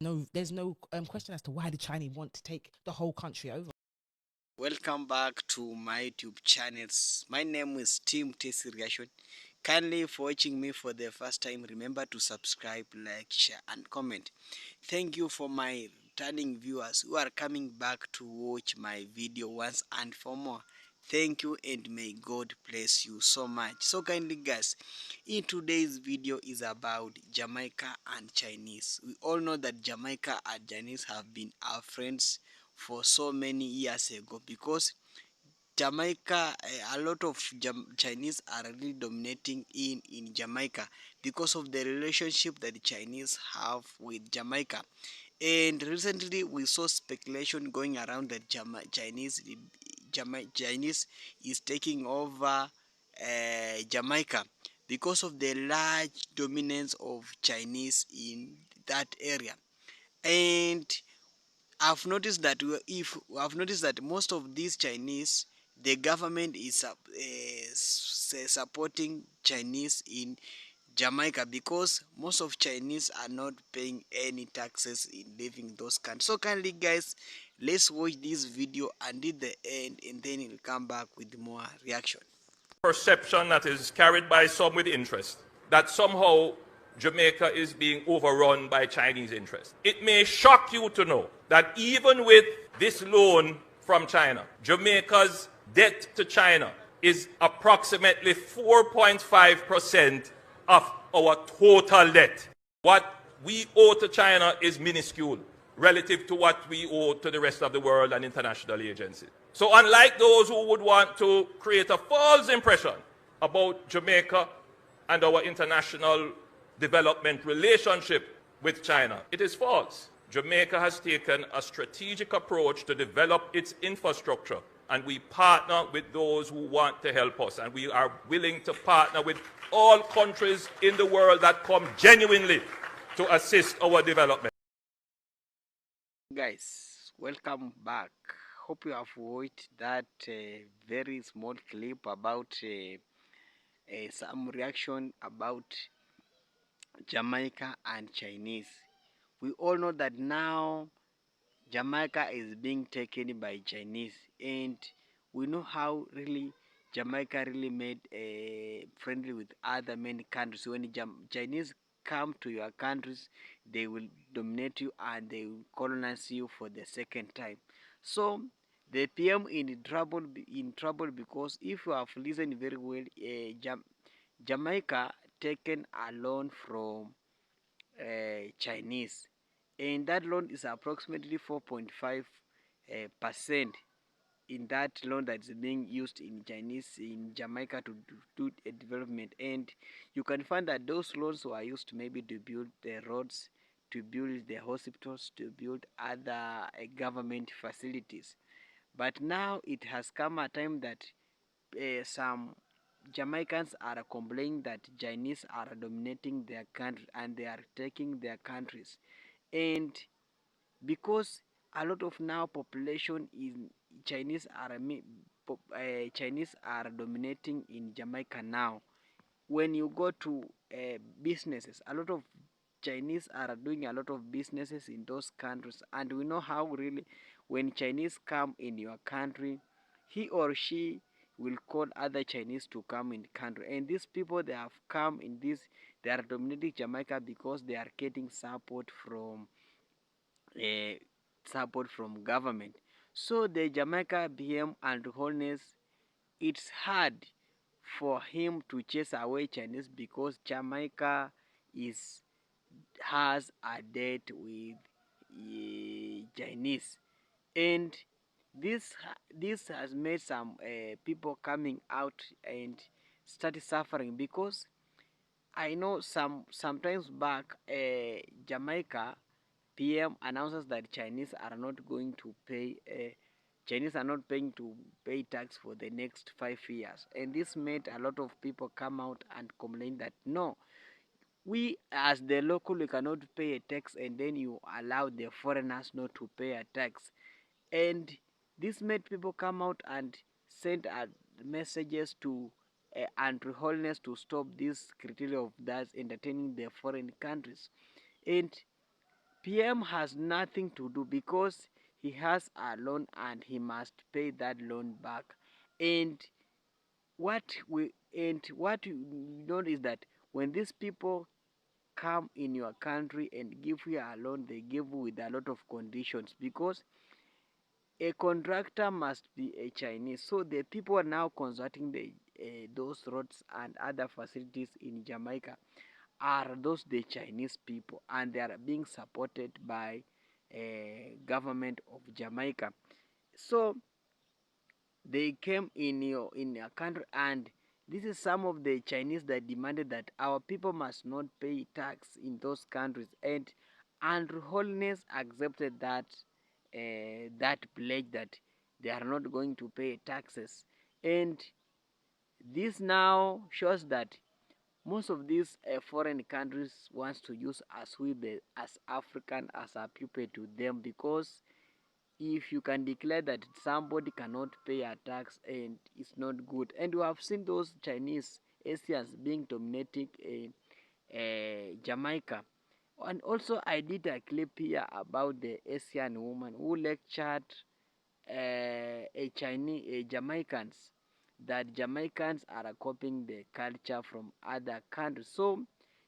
No, there's no question as to why the Chinese want to take the whole country over. Welcome back to my YouTube channels. My name is Tim Tasty Reaction. Kindly for watching me for the first time, remember to subscribe, like, share, and comment. Thank you for my returning viewers who are coming back to watch my video once and for more. Thank you and may God bless you so much. So kindly guys, in today's video is about Jamaica and Chinese. We all know that Jamaica and Chinese have been our friends for so many years ago because Jamaica, a lot of Chinese are really dominating in Jamaica because of the relationship that the Chinese have with Jamaica. And recently, we saw speculation going around that Chinese is taking over Jamaica because of the large dominance of Chinese in that area. And I've noticed that most of these Chinese, the government is supporting Chinese in Jamaica because most of Chinese are not paying any taxes in living those countries. So kindly guys, let's watch this video until the end and then we'll come back with more reaction. Perception that is carried by some with interest that somehow Jamaica is being overrun by Chinese interests. It may shock you to know that even with this loan from China, Jamaica's debt to China is approximately 4.5% of our total debt. What we owe to China is minuscule relative to what we owe to the rest of the world and international agencies. So unlike those who would want to create a false impression about Jamaica and our international development relationship with China, it is false. Jamaica has taken a strategic approach to develop its infrastructure, and we partner with those who want to help us, and we are willing to partner with all countries in the world that come genuinely to assist our development. Guys, welcome back. Hope you have watched that very small clip about some reaction about Jamaica and Chinese. We all know that now Jamaica is being taken by Chinese, and we know how really Jamaica really made a friendly with other many countries. When Chinese come to your countries, they will dominate you and they will colonize you for the second time. So the PM in trouble because if you have listened very well, Jamaica taken a loan from Chinese, and that loan is approximately 4.5 percent in that loan that's being used in Chinese in Jamaica to do a development. And you can find that those loans were used maybe to build the roads, to build the hospitals, to build other government facilities. But now it has come a time that some Jamaicans are complaining that Chinese are dominating their country and they are taking their countries. And because a lot of now population in Chinese are Chinese are dominating in Jamaica now. When you go to businesses, a lot of Chinese are doing a lot of businesses in those countries, and we know how really when Chinese come in your country, he or she will call other Chinese to come in the country, and these people they have come in this, they are dominating Jamaica because they are getting uh, support from government. So the Jamaica BM and Holness, it's hard for him to chase away Chinese because Jamaica is has a debt with Chinese, and this has made some people coming out and start suffering because I know sometimes back Jamaica PM announces that Chinese are not going to pay. Chinese are not paying to pay tax for the next 5 years, and this made a lot of people come out and complain that no, we as the local we cannot pay a tax, and then you allow the foreigners not to pay a tax, and this made people come out and send messages to Andrew Holness to stop this criteria of that entertaining the foreign countries, and PM has nothing to do because he has a loan and he must pay that loan back. And what you know is that when these people come in your country and give you a loan, they give you with a lot of conditions because a contractor must be a Chinese. So the people are now constructing those roads and other facilities in Jamaica are those the Chinese people, and they are being supported by government of Jamaica. So they came in your country, and this is some of the Chinese that demanded that our people must not pay tax in those countries, and Andrew Holness accepted that pledge that they are not going to pay taxes. And this now shows that most of these foreign countries wants to use us with as African as a pupil to them, because if you can declare that somebody cannot pay a tax, and it's not good. And we have seen those Chinese Asians being dominating Jamaica. And also I did a clip here about the Asian woman who lectured a Jamaicans that Jamaicans are copying the culture from other countries. So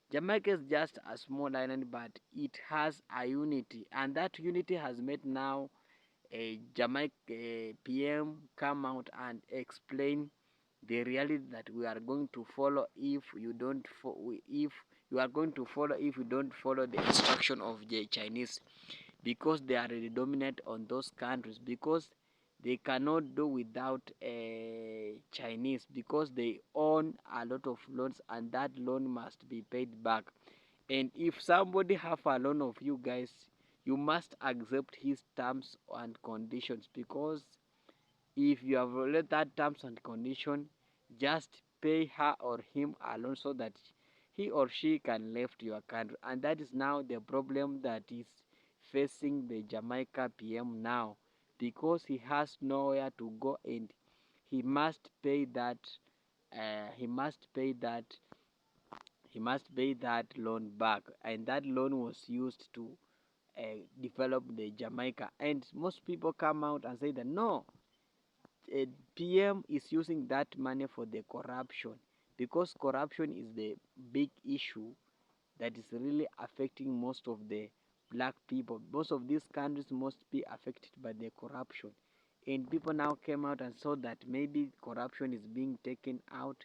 Jamaica is just a small island, but it has a unity, and that unity has made now a Jamaica PM come out and explain the reality that we are going to follow if you don't if you are going to follow if you don't follow the instruction of the Chinese, because they are really dominant on those countries, because they cannot do without Chinese, because they own a lot of loans and that loan must be paid back. And if somebody have a loan of you guys, you must accept his terms and conditions, because if you have read that terms and condition, just pay her or him alone so that he or she can left your country. And that is now the problem that is facing the Jamaica PM now, because he has nowhere to go, and he must pay that he must pay that he must pay that loan back, and that loan was used to develop the Jamaica. And most people come out and say that no, PM is using that money for the corruption, because corruption is the big issue that is really affecting most of the black people. Most of these countries must be affected by the corruption. And people now came out and saw that maybe corruption is being taken out.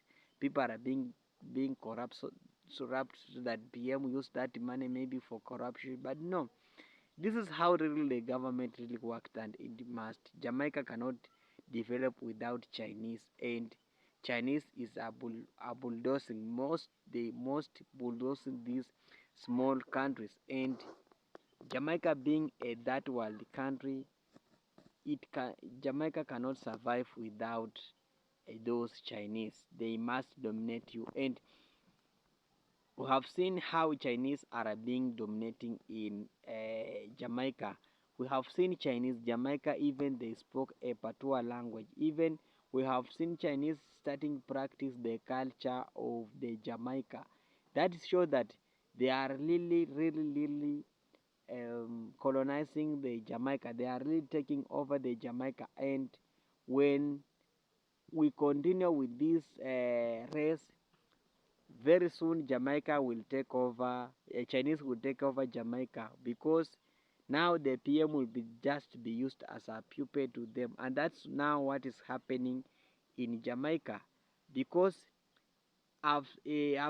People are being corrupt, so that PM use that money maybe for corruption. But no, this is how really the government really worked, and it must. Jamaica cannot develop without Chinese, and Chinese is a bulldozing most bulldozing these small countries. And Jamaica being a third world country, it can Jamaica cannot survive without those Chinese. They must dominate you. And we have seen how Chinese are being dominating in Jamaica. We have seen Chinese Jamaica, even they spoke a patois language. Even we have seen Chinese starting practice the culture of the Jamaica. That shows that they are really colonizing the Jamaica. They are really taking over the Jamaica. And when we continue with this race, very soon Jamaica will take over, Chinese will take over Jamaica, because now the PM will be just be used as a pupil to them. And that's now what is happening in Jamaica, because I've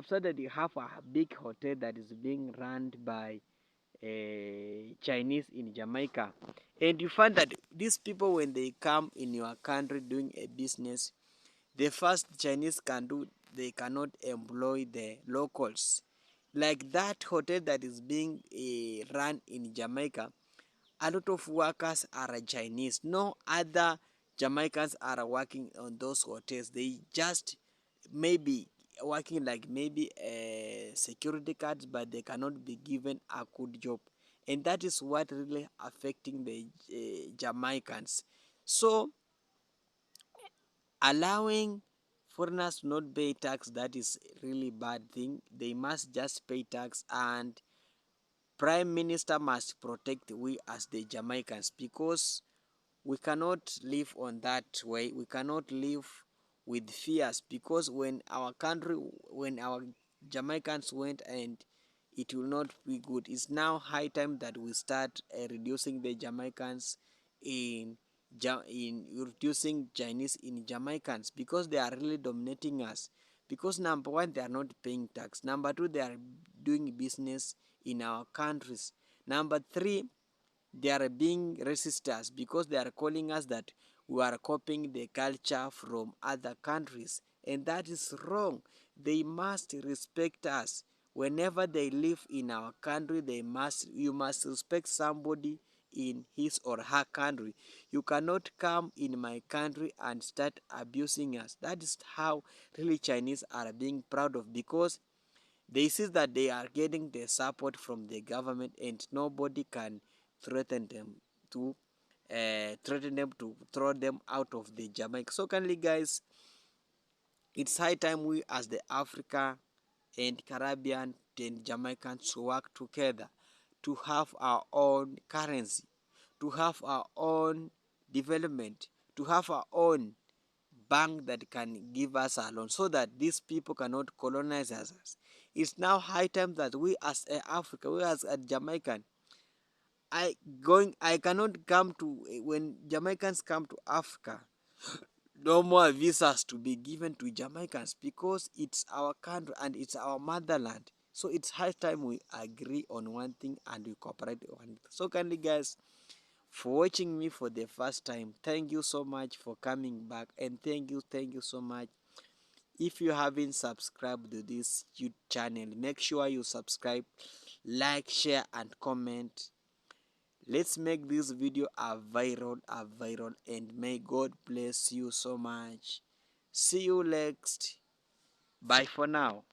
said that they have a big hotel that is being run by Chinese in Jamaica. And you find that these people, when they come in your country doing a business, the first Chinese can do, they cannot employ the locals. Like that hotel that is being run in Jamaica, a lot of workers are Chinese. No other Jamaicans are working on those hotels. They just maybe working like maybe security cards, but they cannot be given a good job. And that is what really affecting the Jamaicans. So allowing foreigners not pay tax, that is really bad thing. They must just pay tax and Prime Minister must protect we as the Jamaicans, because we cannot live on that way. We cannot live with fears, because when our country, when our Jamaicans went, and it will not be good. It's now high time that we start reducing the Jamaicans in in reducing Chinese in Jamaicans, because they are really dominating us. Because number one, they are not paying tax. Number two, they are doing business in our countries. Number three, they are being racist us, because they are calling us that we are copying the culture from other countries, and that is wrong. They must respect us. Whenever they live in our country, you must respect somebody in his or her country. You cannot come in my country and start abusing us. That is how really Chinese are being proud of, because they see that they are getting the support from the government, and nobody can threaten them to throw them out of the Jamaica. So currently, guys, it's high time we as the Africa and Caribbean and Jamaicans work together to have our own currency, to have our own development, to have our own bank that can give us a loan, so that these people cannot colonize us. It's now high time that we as a Africa, we as a Jamaican, I cannot come to, when Jamaicans come to Africa, no more visas to be given to Jamaicans, because it's our country and it's our motherland. So it's high time we agree on one thing and we cooperate on it. So kindly, guys, for watching me for the first time, thank you so much for coming back, and thank you so much. If you haven't subscribed to this YouTube channel, make sure you subscribe, like, share and comment. Let's make this video a viral, and may God bless you so much. See you next. Bye for now.